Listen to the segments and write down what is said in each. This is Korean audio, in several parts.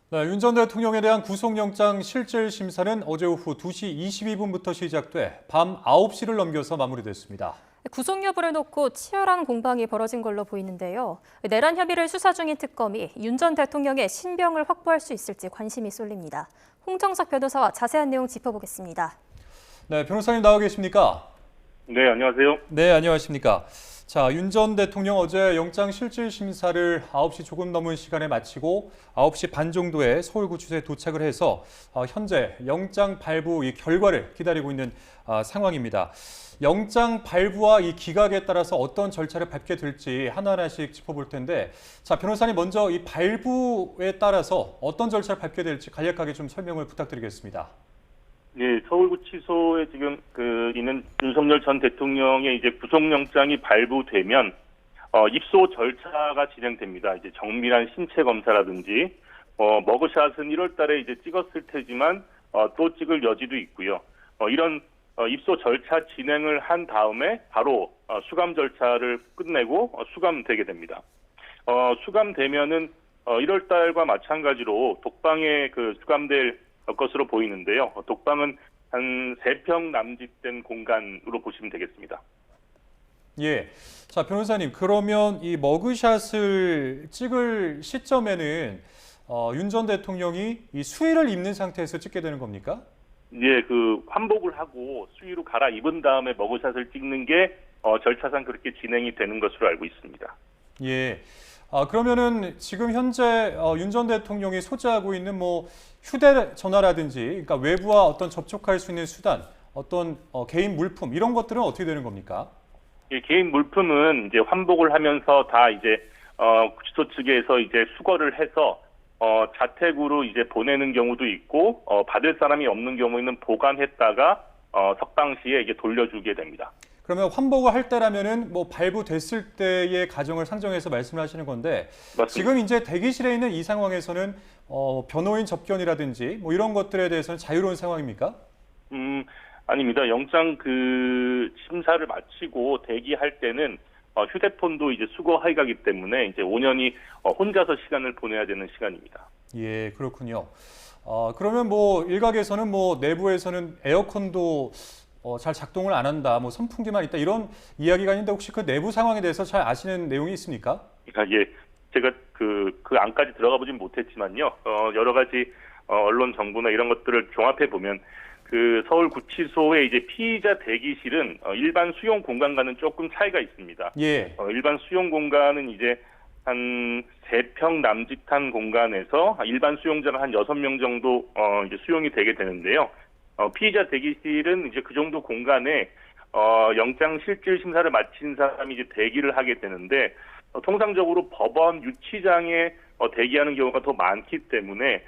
네, 윤 전 대통령에 대한 구속영장 실질 심사는 어제 오후 2시 22분부터 시작돼 밤 9시를 넘겨서 마무리됐습니다. 구속 여부를 놓고 치열한 공방이 벌어진 걸로 보이는데요. 내란 협의를 수사 중인 특검이 윤 전 대통령의 신병을 확보할 수 있을지 관심이 쏠립니다. 홍정석 변호사와 자세한 내용 짚어보겠습니다. 네, 변호사님 나와 계십니까? 네, 안녕하세요. 네, 안녕하십니까. 자, 윤 전 대통령 어제 영장 실질 심사를 9시 조금 넘은 시간에 마치고 9시 반 정도에 서울구치소에 도착을 해서 현재 영장 발부 이 결과를 기다리고 있는 상황입니다. 영장 발부와 이 기각에 따라서 어떤 절차를 밟게 될지 하나하나씩 짚어볼 텐데, 자, 변호사님 먼저 이 발부에 따라서 어떤 절차를 밟게 될지 간략하게 좀 설명을 부탁드리겠습니다. 네, 서울구치소에 지금 있는 윤석열 전 대통령의 이제 구속영장이 발부되면 입소 절차가 진행됩니다. 이제 정밀한 신체 검사라든지 머그샷은 1월달에 이제 찍었을 테지만 또 찍을 여지도 있고요. 이런 입소 절차 진행을 한 다음에 바로 수감 절차를 끝내고 수감되게 됩니다. 수감되면은 1월달과 마찬가지로 독방에 수감될 것으로 보이는데요. 독방은 한 3평 남짓된 공간으로 보시면 되겠습니다. 예. 자, 변호사님, 그러면 이 머그샷을 찍을 시점에는 윤 전 대통령이 이 수의를 입는 상태에서 찍게 되는 겁니까? 예, 환복을 하고 수의로 갈아입은 다음에 머그샷을 찍는 게 절차상 그렇게 진행이 되는 것으로 알고 있습니다. 예. 그러면은 지금 현재 윤 전 대통령이 소지하고 있는 뭐 휴대전화라든지, 그러니까 외부와 어떤 접촉할 수 있는 수단, 어떤 개인 물품 이런 것들은 어떻게 되는 겁니까? 예, 개인 물품은 이제 환복을 하면서 다 이제 구치소 측에서 이제 수거를 해서 자택으로 이제 보내는 경우도 있고 받을 사람이 없는 경우에는 보관했다가 석방시에 이제 돌려주게 됩니다. 그러면 환복을 할 때라면은 뭐 발부됐을 때의 과정을 상정해서 말씀을 하시는 건데, 맞습니다. 지금 이제 대기실에 있는 이 상황에서는 변호인 접견이라든지 뭐 이런 것들에 대해서는 자유로운 상황입니까? 아닙니다. 영장 심사를 마치고 대기할 때는 휴대폰도 이제 수거하기가기 때문에 이제 5년이 혼자서 시간을 보내야 되는 시간입니다. 예, 그렇군요. 그러면 뭐 일각에서는 뭐 내부에서는 에어컨도 잘 작동을 안 한다, 뭐 선풍기만 있다 이런 이야기가 있는데 혹시 그 내부 상황에 대해서 잘 아시는 내용이 있습니까? 예, 제가 그 안까지 들어가 보진 못했지만요. 여러 가지 언론 정보나 이런 것들을 종합해 보면 서울구치소의 이제 피의자 대기실은 일반 수용 공간과는 조금 차이가 있습니다. 예. 일반 수용 공간은 이제 한 3평 남짓한 공간에서 일반 수용자가 한 6명 정도 이제 수용이 되게 되는데요. 피의자 대기실은 이제 그 정도 공간에 영장 실질 심사를 마친 사람이 이제 대기를 하게 되는데 통상적으로 법원 유치장에 대기하는 경우가 더 많기 때문에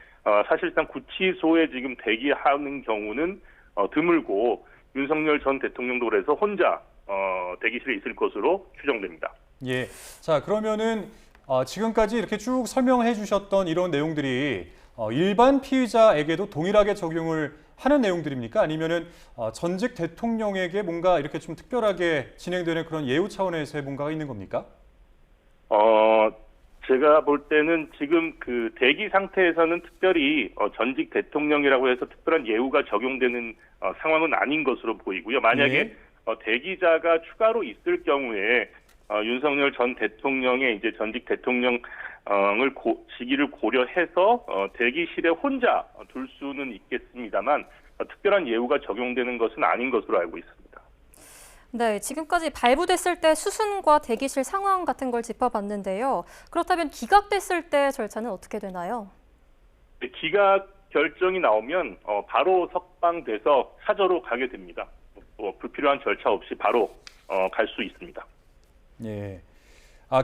사실상 구치소에 지금 대기하는 경우는 드물고 윤석열 전 대통령도 그래서 혼자 대기실에 있을 것으로 추정됩니다. 예. 자, 그러면은 지금까지 이렇게 쭉 설명해 주셨던 이런 내용들이 일반 피의자에게도 동일하게 적용을 하는 내용들입니까? 아니면은 전직 대통령에게 뭔가 이렇게 좀 특별하게 진행되는 그런 예우 차원에서의 뭔가가 있는 겁니까? 제가 볼 때는 지금 대기 상태에서는 특별히 전직 대통령이라고 해서 특별한 예우가 적용되는 상황은 아닌 것으로 보이고요. 만약에 대기자가 추가로 있을 경우에 윤석열 전 대통령의 이제 전직 대통령을 시기를 고려해서 대기실에 혼자 둘 수는 있겠습니다만 특별한 예우가 적용되는 것은 아닌 것으로 알고 있습니다. 네, 지금까지 발부됐을 때 수순과 대기실 상황 같은 걸 짚어봤는데요. 그렇다면 기각됐을 때 절차는 어떻게 되나요? 기각 결정이 나오면 바로 석방돼서 사저로 가게 됩니다. 불필요한 절차 없이 바로 갈 수 있습니다. 예.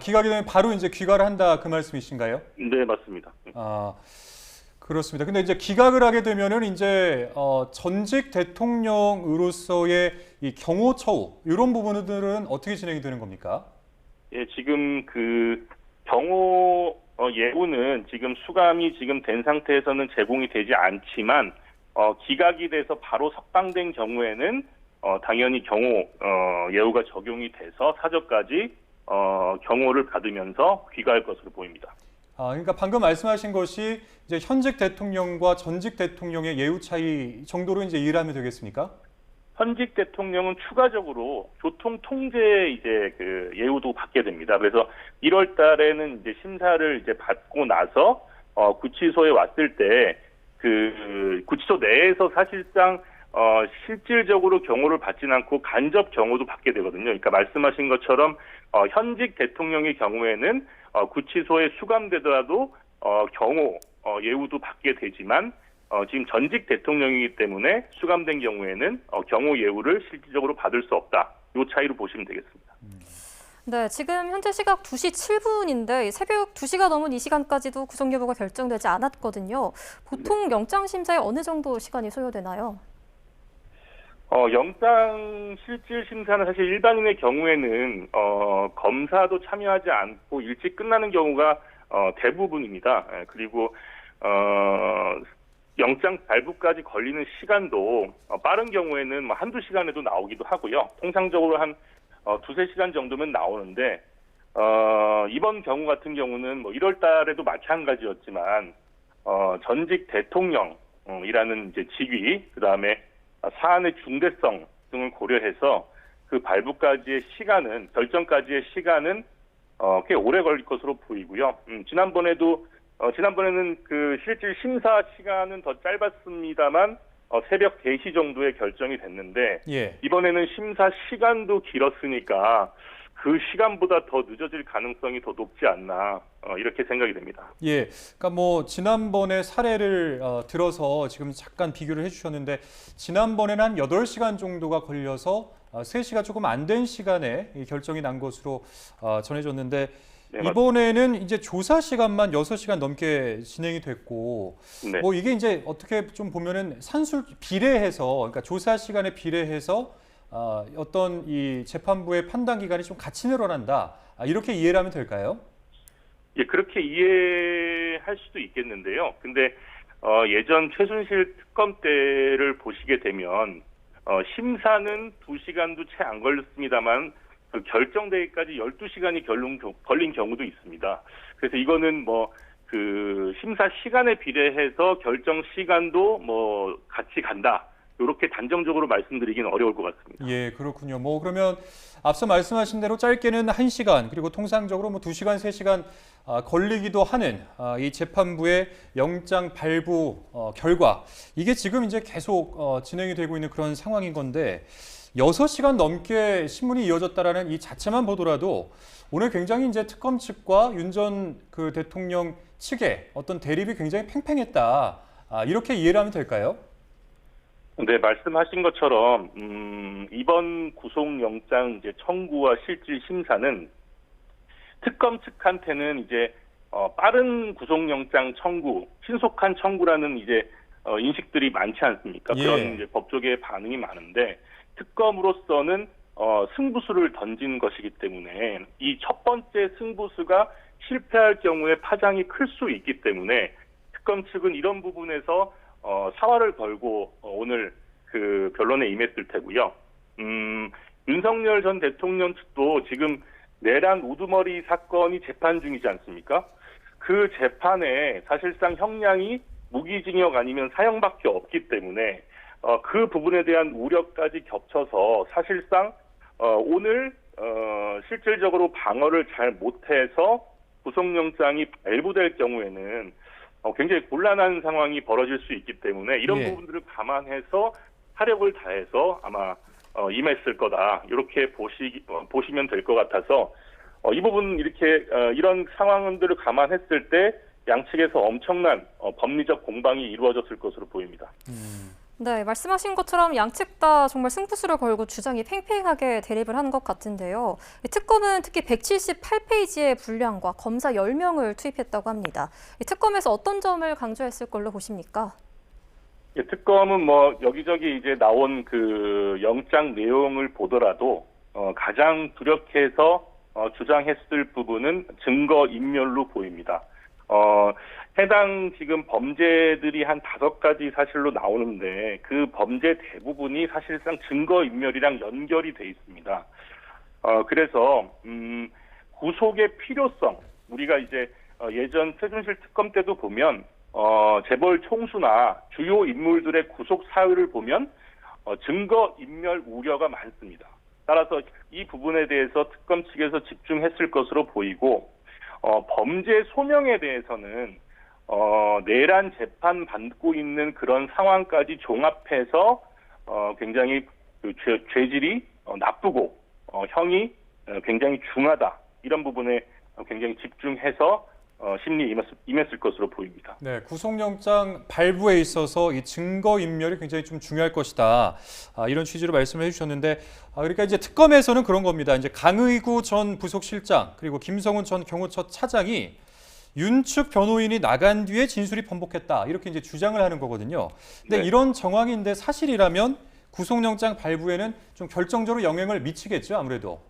기각이 되면 바로 이제 귀가를 한다 그 말씀이신가요? 네, 맞습니다. 그렇습니다. 근데 이제 기각을 하게 되면은 이제 전직 대통령으로서의 이 경호 처우 이런 부분들은 어떻게 진행이 되는 겁니까? 예, 지금 경호 예우는 지금 수감이 지금 된 상태에서는 제공이 되지 않지만 기각이 돼서 바로 석방된 경우에는 당연히 경호 예우가 적용이 돼서 사저까지 경호를 받으면서 귀가할 것으로 보입니다. 그러니까 방금 말씀하신 것이 이제 현직 대통령과 전직 대통령의 예우 차이 정도로 이제 이해하면 되겠습니까? 현직 대통령은 추가적으로 교통 통제 이제 그 예우도 받게 됩니다. 그래서 1월 달에는 이제 심사를 이제 받고 나서 구치소에 왔을 때 그 구치소 내에서 사실상 실질적으로 경호를 받지는 않고 간접 경호도 받게 되거든요. 그러니까 말씀하신 것처럼 현직 대통령의 경우에는 구치소에 수감되더라도 경호 예우도 받게 되지만 지금 전직 대통령이기 때문에 수감된 경우에는 경호 예우를 실질적으로 받을 수 없다. 이 차이로 보시면 되겠습니다. 네, 지금 현재 시각 2시 7분인데 새벽 2시가 넘은 이 시간까지도 구속 여부가 결정되지 않았거든요. 보통 영장 심사에 어느 정도 시간이 소요되나요? 영장 실질 심사는 사실 일반인의 경우에는 검사도 참여하지 않고 일찍 끝나는 경우가 대부분입니다. 그리고 영장 발부까지 걸리는 시간도 빠른 경우에는 뭐 한두 시간에도 나오기도 하고요. 통상적으로 한 두세 시간 정도면 나오는데 이번 경우 같은 경우는 뭐 1월 달에도 마찬가지였지만 전직 대통령이라는 이제 직위, 그다음에 사안의 중대성 등을 고려해서 그 발부까지의 시간은, 결정까지의 시간은 꽤 오래 걸릴 것으로 보이고요. 지난번에는 그 실질 심사 시간은 더 짧았습니다만 새벽 4시 정도에 결정이 됐는데 예. 이번에는 심사 시간도 길었으니까 그 시간보다 더 늦어질 가능성이 더 높지 않나 이렇게 생각이 됩니다. 예, 그러니까 뭐 지난번에 사례를 들어서 지금 잠깐 비교를 해주셨는데 지난번에는 한 8시간 정도가 걸려서 3시가 조금 안 된 시간에 이 결정이 난 것으로 전해졌는데 네, 이번에는 이제 조사 시간만 6시간 넘게 진행이 됐고 네. 뭐 이게 이제 어떻게 좀 보면은 산술 비례해서 그러니까 조사 시간에 비례해서 어떤 이 재판부의 판단 기간이 좀 같이 늘어난다 이렇게 이해를 하면 될까요? 예, 그렇게 이해할 수도 있겠는데요. 근데 예전 최순실 특검 때를 보시게 되면 심사는 2시간도 채 안 걸렸습니다만 그 결정되기까지 12시간이 걸린 경우도 있습니다. 그래서 이거는 뭐 그 심사 시간에 비례해서 결정 시간도 뭐 같이 간다. 이렇게 단정적으로 말씀드리기는 어려울 것 같습니다. 예, 그렇군요. 뭐 그러면 앞서 말씀하신 대로 짧게는 1시간 그리고 통상적으로 뭐 2시간, 3시간 걸리기도 하는 이 재판부의 영장 발부 결과 이게 지금 이제 계속 진행이 되고 있는 그런 상황인 건데 6시간 넘게 신문이 이어졌다라는 이 자체만 보더라도 오늘 굉장히 이제 특검 측과 윤 전 그 대통령 측의 어떤 대립이 굉장히 팽팽했다. 이렇게 이해를 하면 될까요? 네, 말씀하신 것처럼 이번 구속영장 이제 청구와 실질 심사는 특검 측한테는 이제 빠른 구속영장 청구, 신속한 청구라는 이제 인식들이 많지 않습니까? 예. 그런 이제 법조계의 반응이 많은데 특검으로서는 승부수를 던진 것이기 때문에 이 첫 번째 승부수가 실패할 경우에 파장이 클 수 있기 때문에 특검 측은 이런 부분에서 사활을 걸고 오늘 그 변론에 임했을 테고요. 윤석열 전 대통령 측도 지금 내란 우두머리 사건이 재판 중이지 않습니까? 그 재판에 사실상 형량이 무기징역 아니면 사형밖에 없기 때문에 그 부분에 대한 우려까지 겹쳐서 사실상 오늘 실질적으로 방어를 잘 못해서 구속영장이 발부될 경우에는 굉장히 곤란한 상황이 벌어질 수 있기 때문에 이런 예. 부분들을 감안해서 타력을 다해서 아마 임했을 거다 이렇게 보시면 될 것 같아서 이 부분 이렇게 이런 상황들을 감안했을 때 양측에서 엄청난 법리적 공방이 이루어졌을 것으로 보입니다. 네, 말씀하신 것처럼 양측 다 정말 승부수를 걸고 주장이 팽팽하게 대립을 하는 것 같은데요. 이 특검은 특히 178페이지의 분량과 검사 10명을 투입했다고 합니다. 이 특검에서 어떤 점을 강조했을 걸로 보십니까? 예, 특검은 뭐 여기저기 이제 나온 그 영장 내용을 보더라도 가장 두렵게해서 주장했을 부분은 증거 인멸로 보입니다. 해당 지금 범죄들이 한 5가지 사실로 나오는데 그 범죄 대부분이 사실상 증거인멸이랑 연결이 돼 있습니다. 그래서 구속의 필요성, 우리가 이제 예전 최순실 특검 때도 보면 재벌 총수나 주요 인물들의 구속 사유를 보면 증거 인멸 우려가 많습니다. 따라서 이 부분에 대해서 특검 측에서 집중했을 것으로 보이고 범죄 소명에 대해서는 내란 재판 받고 있는 그런 상황까지 종합해서 굉장히 그 죄질이 나쁘고 형이 굉장히 중하다 이런 부분에 굉장히 집중해서 심리에 임했을 것으로 보입니다. 네, 구속영장 발부에 있어서 이 증거 인멸이 굉장히 좀 중요할 것이다. 이런 취지로 말씀을 해주셨는데, 그러니까 이제 특검에서는 그런 겁니다. 이제 강의구 전 부속실장 그리고 김성훈 전 경호처 차장이 윤측 변호인이 나간 뒤에 진술이 번복했다. 이렇게 이제 주장을 하는 거거든요. 근데 네. 이런 정황인데 사실이라면 구속영장 발부에는 좀 결정적으로 영향을 미치겠죠, 아무래도.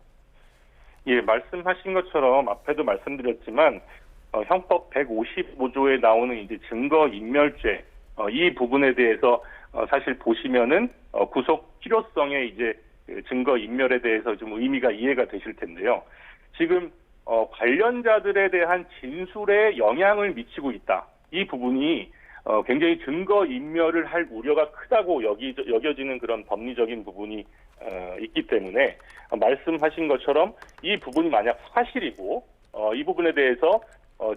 예, 말씀하신 것처럼 앞에도 말씀드렸지만 형법 155조에 나오는 이제 증거 인멸죄 이 부분에 대해서 사실 보시면은 구속 필요성의 이제 그 증거 인멸에 대해서 좀 의미가 이해가 되실 텐데요. 지금 관련자들에 대한 진술에 영향을 미치고 있다. 이 부분이 굉장히 증거 인멸을 할 우려가 크다고 여겨지는 그런 법리적인 부분이 있기 때문에 말씀하신 것처럼 이 부분이 만약 사실이고 이 부분에 대해서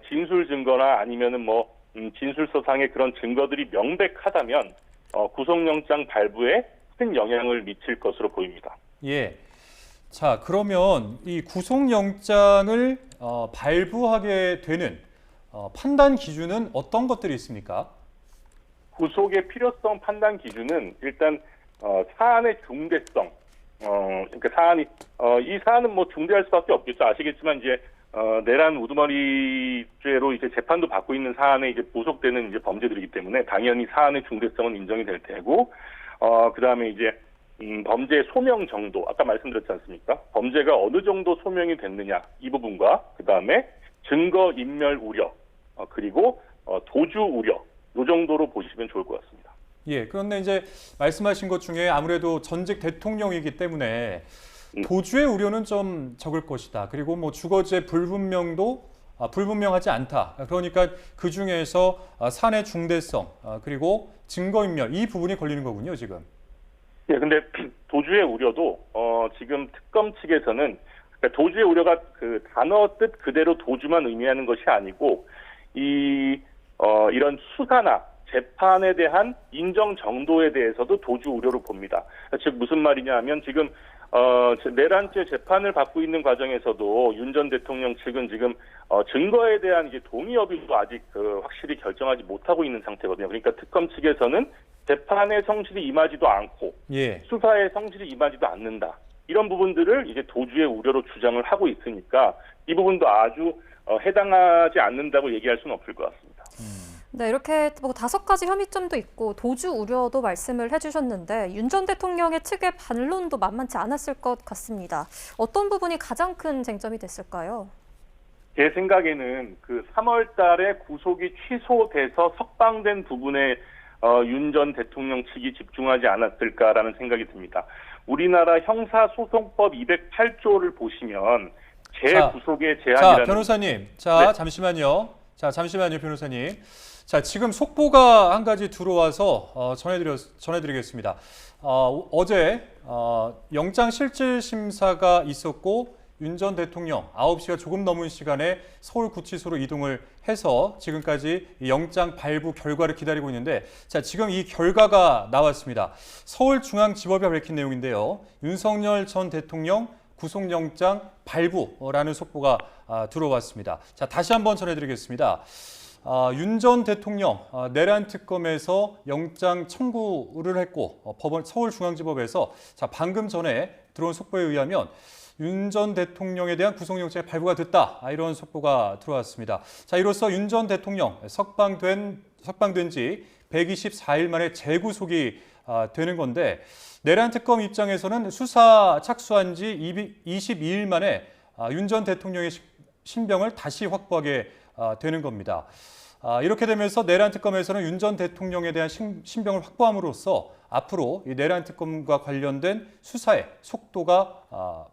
진술 증거나 아니면은 진술서상의 그런 증거들이 명백하다면 구속영장 발부에 큰 영향을 미칠 것으로 보입니다. 예. 자, 그러면 이 구속영장을 발부하게 되는 판단 기준은 어떤 것들이 있습니까? 구속의 필요성 판단 기준은 일단 사안의 중대성. 그러니까 사안이 이 사안은 중대할 수밖에 없겠죠. 아시겠지만 이제 내란 우두머리죄로 이제 재판도 받고 있는 사안에 이제 부속되는 이제 범죄들이기 때문에 당연히 사안의 중대성은 인정이 될 테고, 그다음에 이제 범죄 소명 정도, 아까 말씀드렸지 않습니까? 범죄가 어느 정도 소명이 됐느냐 이 부분과 그다음에 증거 인멸 우려, 그리고 도주 우려, 이 정도로 보시면 좋을 것 같습니다. 예, 그런데 이제 말씀하신 것 중에 아무래도 전직 대통령이기 때문에 도주의 우려는 좀 적을 것이다. 그리고 주거지의 불분명도 불분명하지 않다. 그러니까 그 중에서 사안의 중대성 그리고 증거인멸 이 부분이 걸리는 거군요, 지금. 예, 근데 도주의 우려도 지금 특검 측에서는 그러니까 도주의 우려가 그 단어 뜻 그대로 도주만 의미하는 것이 아니고 이런 수사나 재판에 대한 인정 정도에 대해서도 도주 우려로 봅니다. 즉 무슨 말이냐 하면 지금 내란죄 재판을 받고 있는 과정에서도 윤 전 대통령 측은 지금 증거에 대한 이제 동의 여부도 아직 확실히 결정하지 못하고 있는 상태거든요. 그러니까 특검 측에서는 재판의 성실히 임하지도 않고 예. 수사의 성실히 임하지도 않는다. 이런 부분들을 이제 도주의 우려로 주장을 하고 있으니까 이 부분도 아주 해당하지 않는다고 얘기할 수는 없을 것 같습니다. 네, 이렇게 5가지 혐의점도 있고 도주 우려도 말씀을 해주셨는데 윤 전 대통령의 측의 반론도 만만치 않았을 것 같습니다. 어떤 부분이 가장 큰 쟁점이 됐을까요? 제 생각에는 그 3월 달에 구속이 취소돼서 석방된 부분에 윤 전 대통령 측이 집중하지 않았을까라는 생각이 듭니다. 우리나라 형사소송법 208조를 보시면 재구속의 제한이라는... 자, 변호사님. 네. 잠시만요. 잠시만요, 변호사님. 자, 지금 속보가 한 가지 들어와서 전해드리겠습니다. 어제 영장실질심사가 있었고 윤 전 대통령 9시가 조금 넘은 시간에 서울구치소로 이동을 해서 지금까지 영장 발부 결과를 기다리고 있는데, 자, 지금 이 결과가 나왔습니다. 서울중앙지법이 밝힌 내용인데요. 윤석열 전 대통령 구속영장 발부라는 속보가 들어왔습니다. 자, 다시 한번 전해드리겠습니다. 윤 전 대통령 내란 특검에서 영장 청구를 했고 법원 서울중앙지법에서 방금 전에 들어온 속보에 의하면 윤 전 대통령에 대한 구속영장이 발부가 됐다. 이런 속보가 들어왔습니다. 자, 이로써 윤 전 대통령 석방된 지 124일 만에 재구속이 되는 건데, 내란 특검 입장에서는 수사 착수한 지 22일 만에 윤 전 대통령의 신병을 다시 확보하게 되는 겁니다. 이렇게 되면서 내란 특검에서는 윤 전 대통령에 대한 신병을 확보함으로써 앞으로 이 내란 특검과 관련된 수사에 속도가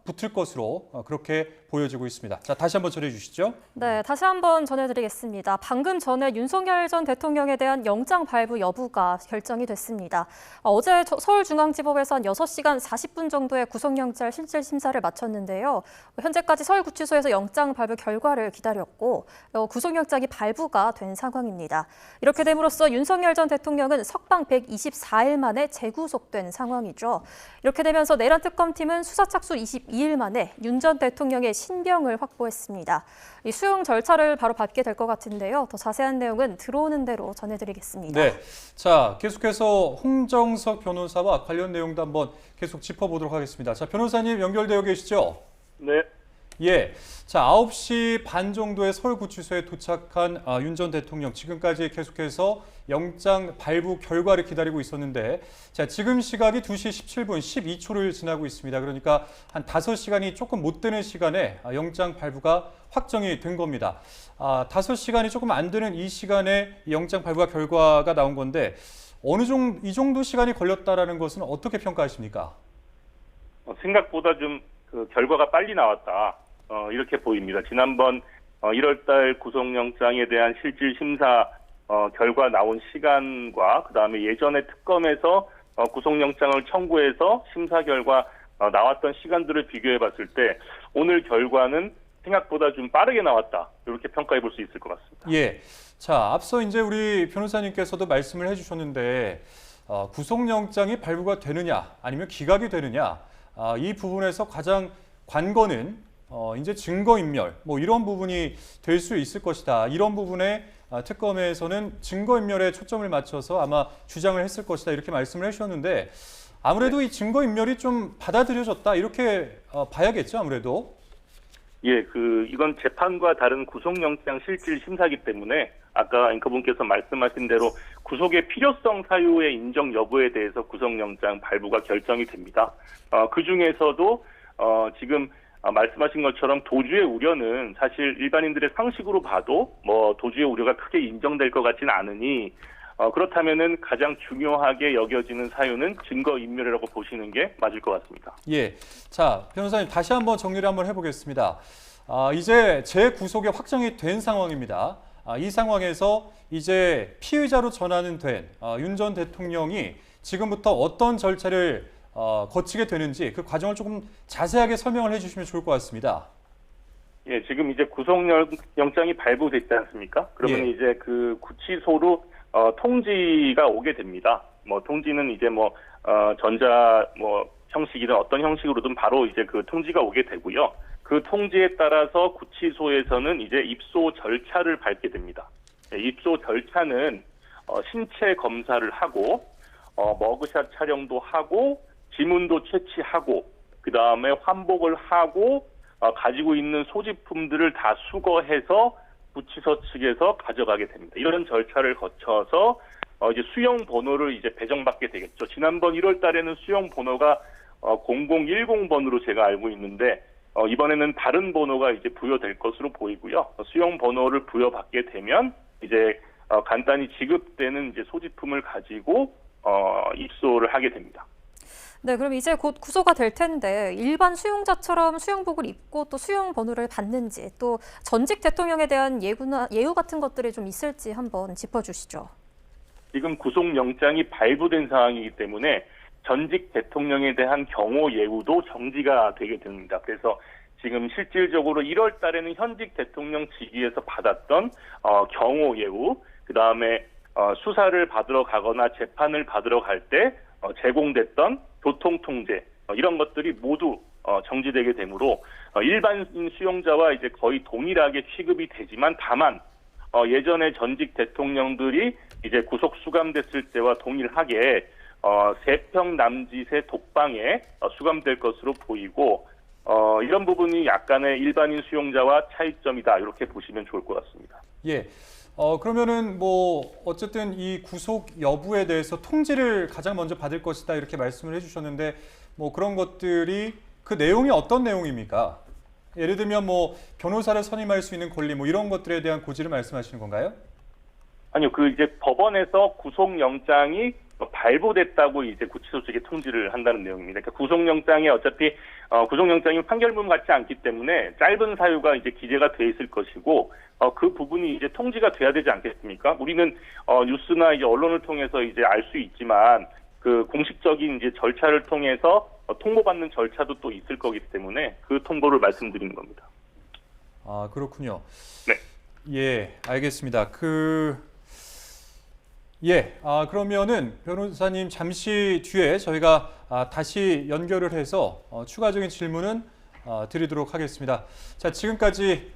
붙을 것으로 그렇게 보여지고 있습니다. 자, 다시 한번 전해 주시죠. 네, 다시 한번 전해드리겠습니다. 방금 전에 윤석열 전 대통령에 대한 영장 발부 여부가 결정이 됐습니다. 어제 서울중앙지법에서 한 6시간 40분 정도의 구속영장 실질 심사를 마쳤는데요. 현재까지 서울구치소에서 영장 발부 결과를 기다렸고 구속영장이 발부가 된 상황입니다. 이렇게 됨으로써 윤석열 전 대통령은 석방 124일 만에 재구속된 상황이죠. 이렇게 되면서 내란 특검팀은 수사 착수 22일 만에 윤 전 대통령의 신병을 확보했습니다. 이 수용 절차를 바로 밟게 될 것 같은데요. 더 자세한 내용은 들어오는 대로 전해드리겠습니다. 네, 자 계속해서 홍정석 변호사와 관련 내용도 한번 계속 짚어보도록 하겠습니다. 자, 변호사님 연결되어 계시죠? 네. 예, 자 9시 반 정도에 서울구치소에 도착한 윤 전 대통령 지금까지 계속해서 영장 발부 결과를 기다리고 있었는데 자 지금 시각이 2시 17분 12초를 지나고 있습니다. 그러니까 한 5시간이 조금 못 되는 시간에 영장 발부가 확정이 된 겁니다. 5시간이 조금 안 되는 이 시간에 영장 발부가 결과가 나온 건데 이 정도 시간이 걸렸다라는 것은 어떻게 평가하십니까? 생각보다 좀 그 결과가 빨리 나왔다. 이렇게 보입니다. 지난번 1월달 구속영장에 대한 실질 심사 결과 나온 시간과 그다음에 예전에 특검에서 구속영장을 청구해서 심사 결과 나왔던 시간들을 비교해 봤을 때 오늘 결과는 생각보다 좀 빠르게 나왔다. 이렇게 평가해 볼 수 있을 것 같습니다. 예. 자, 앞서 이제 우리 변호사님께서도 말씀을 해주셨는데 구속영장이 발부가 되느냐 아니면 기각이 되느냐 이 부분에서 가장 관건은 이제 증거인멸 뭐 이런 부분이 될 수 있을 것이다. 이런 부분에 특검에서는 증거인멸에 초점을 맞춰서 아마 주장을 했을 것이다. 이렇게 말씀을 해주셨는데 아무래도 이 증거인멸이 좀 받아들여졌다. 이렇게 봐야겠죠. 아무래도. 예, 이건 재판과 다른 구속영장 실질 심사기 때문에 아까 앵커분께서 말씀하신 대로 구속의 필요성 사유의 인정 여부에 대해서 구속영장 발부가 결정이 됩니다. 그 중에서도 지금 말씀하신 것처럼 도주의 우려는 사실 일반인들의 상식으로 봐도 뭐 도주의 우려가 크게 인정될 것 같지는 않으니 그렇다면은 가장 중요하게 여겨지는 사유는 증거인멸이라고 보시는 게 맞을 것 같습니다. 예, 자 변호사님 다시 한번 정리를 한번 해보겠습니다. 이제 재구속이 확정이 된 상황입니다. 이 상황에서 이제 피의자로 전환은 된 윤 전 대통령이 지금부터 어떤 절차를 거치게 되는지 그 과정을 조금 자세하게 설명을 해주시면 좋을 것 같습니다. 예, 지금 이제 구속영장이 발부됐지 않습니까? 그러면 예. 이제 그 구치소로 통지가 오게 됩니다. 뭐 통지는 이제 전자 형식이든 어떤 형식으로든 바로 이제 그 통지가 오게 되고요. 그 통지에 따라서 구치소에서는 이제 입소 절차를 밟게 됩니다. 예, 입소 절차는 신체 검사를 하고 머그샷 촬영도 하고 지문도 채취하고 그 다음에 환복을 하고 가지고 있는 소지품들을 다 수거해서 구치소 측에서 가져가게 됩니다. 이런 절차를 거쳐서 이제 수용 번호를 이제 배정받게 되겠죠. 지난번 1월 달에는 수용 번호가 0010번으로 제가 알고 있는데 이번에는 다른 번호가 이제 부여될 것으로 보이고요. 수용 번호를 부여받게 되면 이제 간단히 지급되는 이제 소지품을 가지고 입소를 하게 됩니다. 네, 그럼 이제 곧 구소가 될 텐데 일반 수용자처럼 수용복을 입고 또 수용 번호를 받는지 또 전직 대통령에 대한 예우 같은 것들이 좀 있을지 한번 짚어주시죠. 지금 구속영장이 발부된 상황이기 때문에 전직 대통령에 대한 경호 예우도 정지가 되게 됩니다. 그래서 지금 실질적으로 1월 달에는 현직 대통령 직위에서 받았던 경호 예우, 그다음에 수사를 받으러 가거나 재판을 받으러 갈 때 제공됐던 교통통제 이런 것들이 모두 정지되게 되므로 일반인 수용자와 이제 거의 동일하게 취급이 되지만 다만 예전에 전직 대통령들이 이제 구속 수감됐을 때와 동일하게 3평 남짓의 독방에 수감될 것으로 보이고 이런 부분이 약간의 일반인 수용자와 차이점이다 이렇게 보시면 좋을 것 같습니다. 예. 그러면은 어쨌든 이 구속 여부에 대해서 통지를 가장 먼저 받을 것이다 이렇게 말씀을 해주셨는데 그런 것들이 그 내용이 어떤 내용입니까? 예를 들면 변호사를 선임할 수 있는 권리 이런 것들에 대한 고지를 말씀하시는 건가요? 아니요, 이제 법원에서 구속영장이 발부됐다고 이제 구치소 측에 통지를 한다는 내용입니다. 그러니까 구속영장에 어차피 구속영장이 판결문 같지 않기 때문에 짧은 사유가 이제 기재가 돼 있을 것이고 그 부분이 이제 통지가 돼야 되지 않겠습니까? 우리는 뉴스나 이제 언론을 통해서 이제 알 수 있지만 그 공식적인 이제 절차를 통해서 통보받는 절차도 또 있을 거기 때문에 그 통보를 말씀드린 겁니다. 아, 그렇군요. 네. 예, 알겠습니다. 그러면은 변호사님 잠시 뒤에 저희가 다시 연결을 해서 추가적인 질문은 드리도록 하겠습니다. 자, 지금까지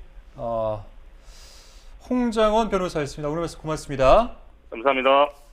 홍장원 변호사였습니다. 오늘 말씀 고맙습니다. 감사합니다.